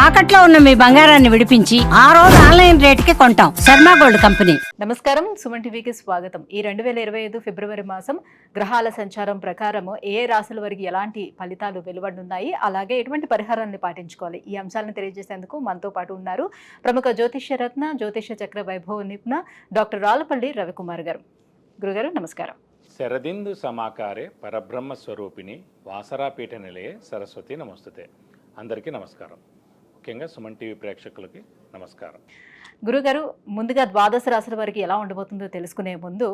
తాకట్లో ఉన్న మీ బంగారాన్ని విడిపించి ఆ రోజు ఆన్లైన్ రేటుకి కొంటాం. Sharma gold company. నమస్కారం, సుమన్ టీవీకి స్వాగతం. ఈ 2025 ఫిబ్రవరి మాసం గ్రహాల సంచారం ప్రకారం ఏ రాశుల వారికి ఎలాంటి ఫలితాలు వెలువడనున్నాయి, అలాగే ఎటువంటి పరిహారాన్ని పాటించుకోవాలి, ఈ అంశాలను తెలియజేసేందుకు మనతో పాటు ఉన్నారు ప్రముఖ జ్యోతిష్య రత్న జ్యోతిష్య చక్ర వైభవ నిపుణ డాక్టర్ రాళ్లపల్లి రవికుమార్ గారు. గురుగారు నమస్కారం. శరదిందు సమాకారే పరబ్రహ్మ స్వరూపిణి వాసరాపీఠ నిలయే సరస్వతి నమస్తుతే. అందరికీ నమస్కారం. ముఖ్యంగా సుమన్ టీవీ ప్రేక్షకులకి నమస్కారం. గురుగారు, ముందుగా ద్వాదశ రాశుల వారికి ఎలా ఉండబోతుందో తెలుసుకునే ముందు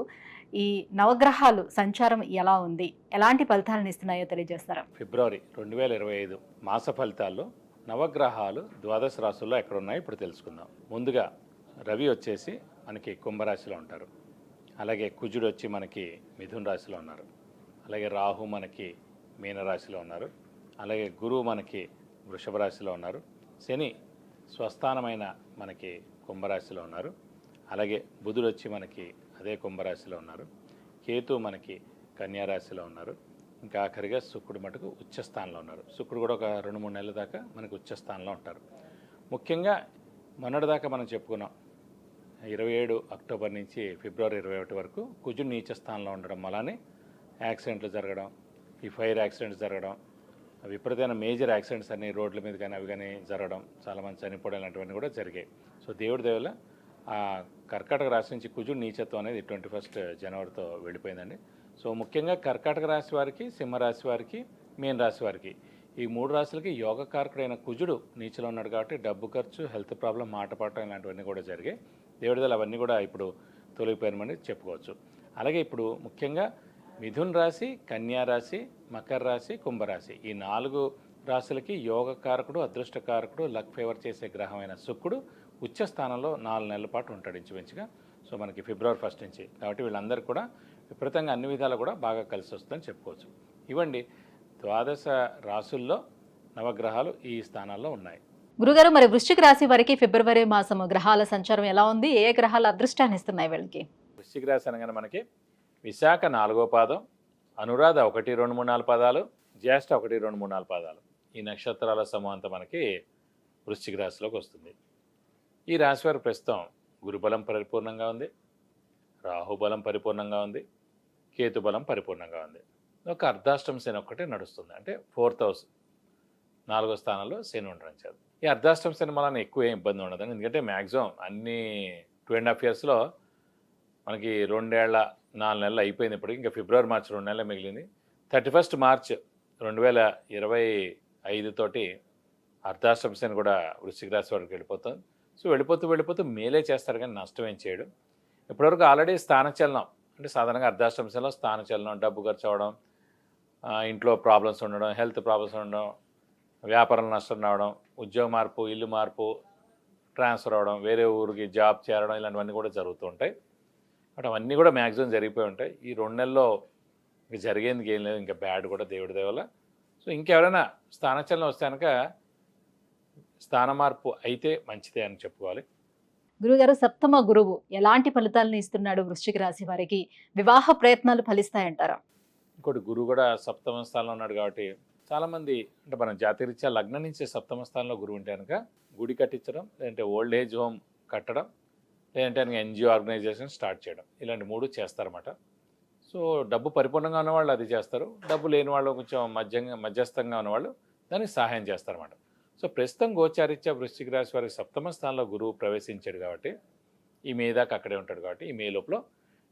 ఈ నవగ్రహాలు సంచారం ఎలా ఉంది, ఎలాంటి ఫలితాలను ఇస్తున్నాయో తెలియజేస్తారా? ఫిబ్రవరి 2025 మాస ఫలితాల్లో నవగ్రహాలు ద్వాదశ రాశుల్లో ఎక్కడున్నాయో ఇప్పుడు తెలుసుకుందాం. ముందుగా రవి వచ్చేసి మనకి కుంభరాశిలో ఉంటారు. అలాగే కుజుడు వచ్చి మనకి మిథున రాశిలో ఉన్నారు. అలాగే రాహు మనకి మీనరాశిలో ఉన్నారు. అలాగే గురువు మనకి వృషభ రాశిలో ఉన్నారు. శని స్వస్థానమైన మనకి కుంభరాశిలో ఉన్నారు. అలాగే బుధుడు వచ్చి మనకి అదే కుంభరాశిలో ఉన్నారు. కేతు మనకి కన్యారాశిలో ఉన్నారు. ఇంకా ఆఖరిగా శుక్రుడు మటుకు ఉచ్చస్థానంలో ఉన్నారు. శుక్రుడు కూడా ఒక 2-3 నెలల దాకా మనకి ఉచ్చస్థానంలో ఉంటారు. ముఖ్యంగా మొన్నటిదాకా మనం చెప్పుకున్నాం 27 అక్టోబర్ నుంచి ఫిబ్రవరి 21 వరకు కుజుడు నీచ స్థానంలో ఉండడం వల్లనే యాక్సిడెంట్లు జరగడం, ఈ ఫైర్ యాక్సిడెంట్స్ జరగడం, విపరీతమైన మేజర్ యాక్సిడెంట్స్ అన్ని రోడ్ల మీద కానీ అవి కానీ జరగడం, చాలామంది చనిపోవడం లాంటివన్నీ కూడా జరిగాయి. సో దేవుడి దేవల ఆ కర్కాటక రాశి నుంచి కుజుడు నీచత్వం అనేది 21 జనవరితో వెళ్ళిపోయిందండి. సో ముఖ్యంగా కర్కాటక రాశి వారికి, సింహరాశి వారికి, మీన రాశి వారికి ఈ 3 రాశులకి యోగకారకుడైన కుజుడు నీచలో ఉన్నాడు కాబట్టి డబ్బు ఖర్చు, హెల్త్ ప్రాబ్లం, మాట పడటం ఇలాంటివన్నీ కూడా జరిగాయి. దేవుడిదలు అవన్నీ కూడా ఇప్పుడు తొలగిపోయినమని చెప్పుకోవచ్చు. అలాగే ఇప్పుడు ముఖ్యంగా మిథున్ రాశి, కన్యా రాశి, మకర రాశి, కుంభరాశి ఈ 4 రాశులకి యోగకారకుడు, అదృష్టకారకుడు, లక్ ఫేవర్ చేసే గ్రహమైన శుక్రుడు ఉచ్చ స్థానంలో 4 నెలల పాటు ఉంటాడు ఇంచుమించుగా. సో మనకి ఫిబ్రవరి 1 నుంచి. కాబట్టి వీళ్ళందరూ కూడా విపరీతంగా అన్ని విధాలు కూడా బాగా కలిసి వస్తుందని చెప్పుకోవచ్చు. ఇవ్వండి ద్వాదశ రాశుల్లో నవగ్రహాలు ఈ స్థానాల్లో ఉన్నాయి. గురుగారు, మరి వృశ్చిక రాశి వారికి ఫిబ్రవరి మాసం గ్రహాల సంచారం ఎలా ఉంది, ఏ గ్రహాలు అదృష్టాన్ని ఇస్తున్నాయి వీళ్ళకి? వృశ్చిక రాశి అనగానే మనకి విశాఖ 4వ పాదం, అనురాధ 1, 2, 3, 4 పాదాలు, జ్యేష్ఠ 1, 2, 3, 4 పాదాలు ఈ నక్షత్రాల సమూహం అంతా మనకి వృశ్చిక రాశిలోకి వస్తుంది. ఈ రాశి వారి ప్రస్తుతం గురుబలం పరిపూర్ణంగా ఉంది, రాహుబలం పరిపూర్ణంగా ఉంది, కేతుబలం పరిపూర్ణంగా ఉంది. ఒక అర్ధాష్టమ శని ఒక్కటే నడుస్తుంది. అంటే 4th హౌస్ 4వ స్థానంలో శని ఉండడం చేత ఈ అర్ధాష్టమ శని వలన ఎక్కువ ఏం ఇబ్బంది ఉండదు. ఎందుకంటే మ్యాక్సిమం అన్ని 2.5 ఇయర్స్లో మనకి 2 ఏళ్ల 4 నెలలు అయిపోయింది. ఇప్పటికి ఇంకా ఫిబ్రవరి, మార్చి 2 నెలలు మిగిలింది. 31 మార్చ్ 2025 తోటి అర్ధాష్టమ శని కూడా వృశ్చిక రాశి వాడికి వెళ్ళిపోతుంది. సో వెళ్ళిపోతూ మేలే చేస్తారు కానీ నష్టం ఏం చేయడం. ఇప్పటివరకు ఆల్రెడీ స్థానచలనం అంటే సాధారణంగా అర్ధాష్టమ శనిలో స్థానచలనం, డబ్బు ఖర్చు అవడం, ఇంట్లో ప్రాబ్లమ్స్ ఉండడం, హెల్త్ ప్రాబ్లమ్స్ ఉండడం, వ్యాపారం నష్టం రావడం, ఉద్యోగ మార్పు, ఇల్లు మార్పు, ట్రాన్స్ఫర్ అవ్వడం, వేరే ఊరికి జాబ్ చేరడం ఇలాంటివన్నీ కూడా జరుగుతూ ఉంటాయి. బట్ అవన్నీ కూడా మ్యాక్సిమం జరిగిపోయి ఉంటాయి. ఈ 2 నెలల్లో ఇంక జరిగేందుకు ఏం లేదు, ఇంకా బ్యాడ్ కూడా దేవుడి దేవల. సో ఇంకెవరైనా స్థానచలనం వస్తే కనుక స్థాన మార్పు అయితే మంచిదే అని చెప్పుకోవాలి. గురుగారు, సప్తమ గురువు ఎలాంటి ఫలితాలను ఇస్తున్నాడు వృశ్చిక రాశి వారికి? వివాహ ప్రయత్నాలు ఫలిస్తాయంటారా? ఇంకోటి గురువు కూడా సప్తమ స్థానంలో ఉన్నాడు కాబట్టి చాలామంది అంటే మన జాతీయరీత్యా లగ్నం నుంచి సప్తమ స్థానంలో గురువు ఉంటే కనుక గుడి కట్టించడం, లేదంటే ఓల్డ్ ఏజ్ హోమ్ కట్టడం, లేదంటే కనుక ఎన్జిఓ ఆర్గనైజేషన్ స్టార్ట్ చేయడం ఇలాంటి 3 చేస్తారన్నమాట. సో డబ్బు పరిపూర్ణంగా ఉన్నవాళ్ళు అది చేస్తారు, డబ్బు లేని వాళ్ళు కొంచెం మధ్యస్థంగా ఉన్నవాళ్ళు దానికి సహాయం చేస్తారన్నమాట. సో ప్రస్తుతం గోచారీత్యా వృశ్చిక రాశి వారికి సప్తమ స్థానంలో గురువు ప్రవేశించాడు కాబట్టి ఈ మే దాకా అక్కడే ఉంటాడు కాబట్టి ఈ మే లోపల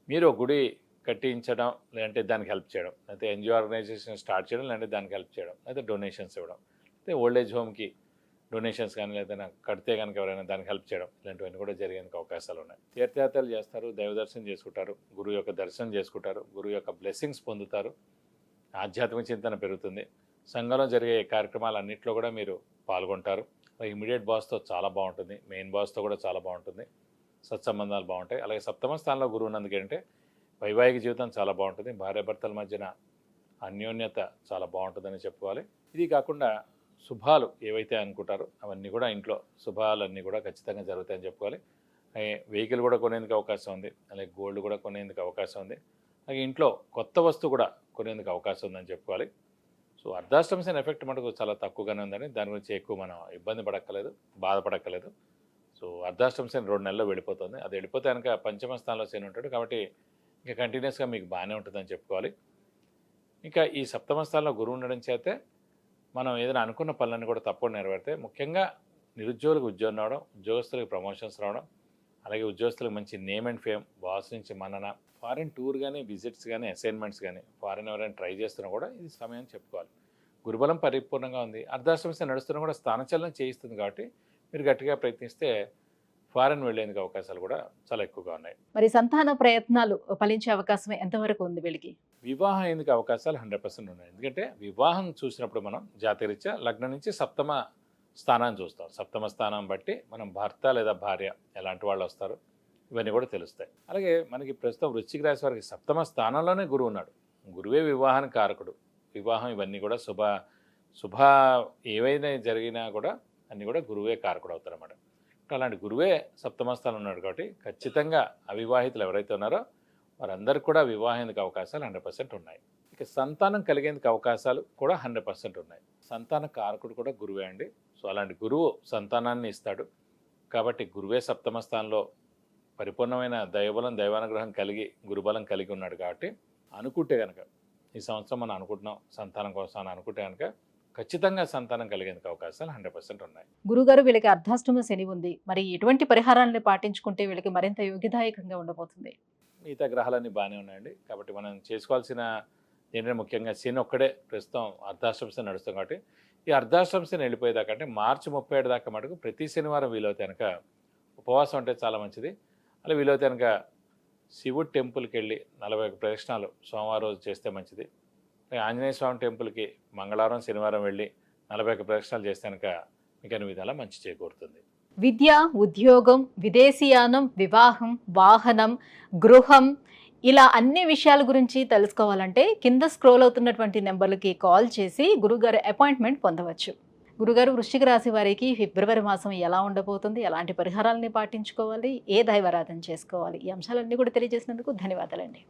మీరు గుడి కట్టించడం, లేదంటే దానికి హెల్ప్ చేయడం, లేకపోతే ఎన్జిఓ ఆర్గనైజేషన్ స్టార్ట్ చేయడం, లేదంటే దానికి హెల్ప్ చేయడం, లేకపోతే డొనేషన్స్ ఇవ్వడం, లేకపోతే ఓల్డ్ ఏజ్ హోమ్కి డొనేషన్స్ కానీ లేదైనా కడితే కనుక ఎవరైనా దానికి హెల్ప్ చేయడం ఇలాంటివన్నీ కూడా జరిగేందుకు అవకాశాలు ఉన్నాయి. తీర్థయాత్రలు చేస్తారు, దైవ దర్శనం చేసుకుంటారు, గురువు యొక్క దర్శనం చేసుకుంటారు, గురువు యొక్క బ్లెస్సింగ్స్ పొందుతారు, ఆధ్యాత్మిక చింతన పెరుగుతుంది. సంఘంలో జరిగే కార్యక్రమాలన్నింటిలో కూడా మీరు పాల్గొంటారు. ఇమీడియట్ బాస్తో చాలా బాగుంటుంది, మెయిన్ బాస్తో కూడా చాలా బాగుంటుంది, సత్సంబంధాలు బాగుంటాయి. అలాగే సప్తమ స్థానంలో గురువు ఉన్నందుకు ఏంటంటే వైవాహిక జీవితం చాలా బాగుంటుంది, భార్యాభర్తల మధ్యన అన్యోన్యత చాలా బాగుంటుందని చెప్పుకోవాలి. ఇది కాకుండా శుభాలు ఏవైతే అనుకుంటారో అవన్నీ కూడా ఇంట్లో శుభాలన్నీ కూడా ఖచ్చితంగా జరుగుతాయని చెప్పుకోవాలి. వెహికల్ కూడా కొనేందుకు అవకాశం ఉంది, అలాగే గోల్డ్ కూడా కొనేందుకు అవకాశం ఉంది, అలాగే ఇంట్లో కొత్త వస్తువు కూడా కొనేందుకు అవకాశం ఉందని చెప్పుకోవాలి. సో అర్ధాష్టమ శని ఎఫెక్ట్ మటుకు చాలా తక్కువగానే ఉందని దాని గురించి ఎక్కువ మనం ఇబ్బంది పడక్కలేదు, బాధపడక్కలేదు. సో అర్ధాష్టమ శని 2 నెలల్లో వెళ్ళిపోతుంది. అది వెళ్ళిపోతే కనుక పంచమ స్థానంలో శని ఉంటాడు కాబట్టి ఇంకా కంటిన్యూస్గా మీకు బాగానే ఉంటుందని చెప్పుకోవాలి. ఇంకా ఈ సప్తమ స్థానంలో గురువు ఉండడం చేతే మనం ఏదైనా అనుకున్న పనులన్నీ కూడా తప్పకుండా నెరవేరితే, ముఖ్యంగా నిరుద్యోగులకు ఉద్యోగం రావడం, ఉద్యోగస్తులకు ప్రమోషన్స్ రావడం, అలాగే ఉద్యోగస్తులకు మంచి నేమ్ అండ్ ఫేమ్, బాస్ నుంచి మన్నన, ఫారిన్ టూర్ కానీ, విజిట్స్ కానీ, అసైన్మెంట్స్ కానీ, ఫారిన్ ఎవరైనా ట్రై చేస్తున్నా కూడా ఇది సమయం చెప్పుకోవాలి. గురుబలం పరిపూర్ణంగా ఉంది. అర్ధాష్టమ శని నడుస్తున్నా కూడా స్థానచలనం చేయిస్తుంది కాబట్టి మీరు గట్టిగా ప్రయత్నిస్తే ఫారిన్ వెళ్ళేందుకు అవకాశాలు కూడా చాలా ఎక్కువగా ఉన్నాయి. మరి సంతాన ప్రయత్నాలు ఫలించే అవకాశం ఎంతవరకు ఉంది వీళ్ళకి? వివాహం అయ్యేందుకు అవకాశాలు 100% ఉన్నాయి. ఎందుకంటే వివాహం చూసినప్పుడు మనం జాతకరీత్యా లగ్నం నుంచి సప్తమ స్థానాన్ని చూస్తాం. సప్తమ స్థానం బట్టి మనం భర్త లేదా భార్య ఎలాంటి వాళ్ళు వస్తారు ఇవన్నీ కూడా తెలుస్తాయి. అలాగే మనకి ప్రస్తుతం వృశ్చిక రాశి వారికి సప్తమ స్థానంలోనే గురువు ఉన్నాడు. గురువే వివాహానికి కారకుడు. వివాహం ఇవన్నీ కూడా శుభ ఏవైనా జరిగినా కూడా అన్నీ కూడా గురువే కారకుడు అవుతారన్నమాట. అలాంటి గురువే సప్తమ స్థానం ఉన్నాడు కాబట్టి ఖచ్చితంగా అవివాహితులు ఎవరైతే ఉన్నారో వారందరికీ కూడా వివాహానికి అవకాశాలు 100% ఉన్నాయి. ఇక సంతానం కలిగేందుకు అవకాశాలు కూడా 100% ఉన్నాయి. సంతాన కారకుడు కూడా గురువే అండి. సో అలాంటి గురువు సంతానాన్ని ఇస్తాడు కాబట్టి గురువే సప్తమ స్థానంలో పరిపూర్ణమైన దైవబలం, దైవానుగ్రహం కలిగి, గురుబలం కలిగి ఉన్నాడు కాబట్టి అనుకుంటే కనుక ఈ సంవత్సరం మనం అనుకుంటున్నాం సంతానం కోసం అని అనుకుంటే కనుక ఖచ్చితంగా సంతానం కలిగేందుకు అవకాశాలు 100% ఉన్నాయి. గురుగారు, వీళ్ళకి అర్ధాష్టమ శని ఉంది. మరి ఎటువంటి పరిహారాలను పాటించుకుంటే వీళ్ళకి మరింత యోగ్యదాయకంగా ఉండబోతుంది? మిగతా గ్రహాలన్నీ బాగానే ఉన్నాయండి. కాబట్టి మనం చేసుకోవాల్సిన ఏంటంటే ముఖ్యంగా శని ఒక్కడే ప్రస్తుతం అర్ధాష్టమ శని నడుస్తాం కాబట్టి ఈ అర్ధాష్టమ శని వెళ్ళిపోయేదాకా అంటే మార్చి 37 దాకా మటుకు ప్రతి శనివారం వీలవుతే కనుక ఉపవాసం అంటే చాలా మంచిది. అలా వీలవుతే కనుక శివుడు టెంపుల్కి వెళ్ళి 41 ప్రదక్షిణాలు సోమవారం రోజు చేస్తే మంచిది. ఆంజనేయ స్వామి టెంపుల్కి మంగళవారం, శనివారం వెళ్ళి 41 ప్రదక్షిణాలు చేస్తే కనుక మీకు అన్ని విధాలా మంచి చేకూరుతుంది. విద్య, ఉద్యోగం, విదేశీయానం, వివాహం, వాహనం, గృహం, ఇలా అన్ని విషయాల గురించి తెలుసుకోవాలంటే కింద స్క్రోల్ అవుతున్నటువంటి నెంబర్లకి కాల్ చేసి గురుగారు అపాయింట్మెంట్ పొందవచ్చు. గురుగారు, వృశ్చిక రాశి వారికి ఫిబ్రవరి మాసం ఎలా ఉండబోతుంది, ఎలాంటి పరిహారాలని పాటించుకోవాలి, ఏ దైవారాధన చేసుకోవాలి, ఈ అంశాలన్నీ కూడా తెలియజేసినందుకు ధన్యవాదాలండి.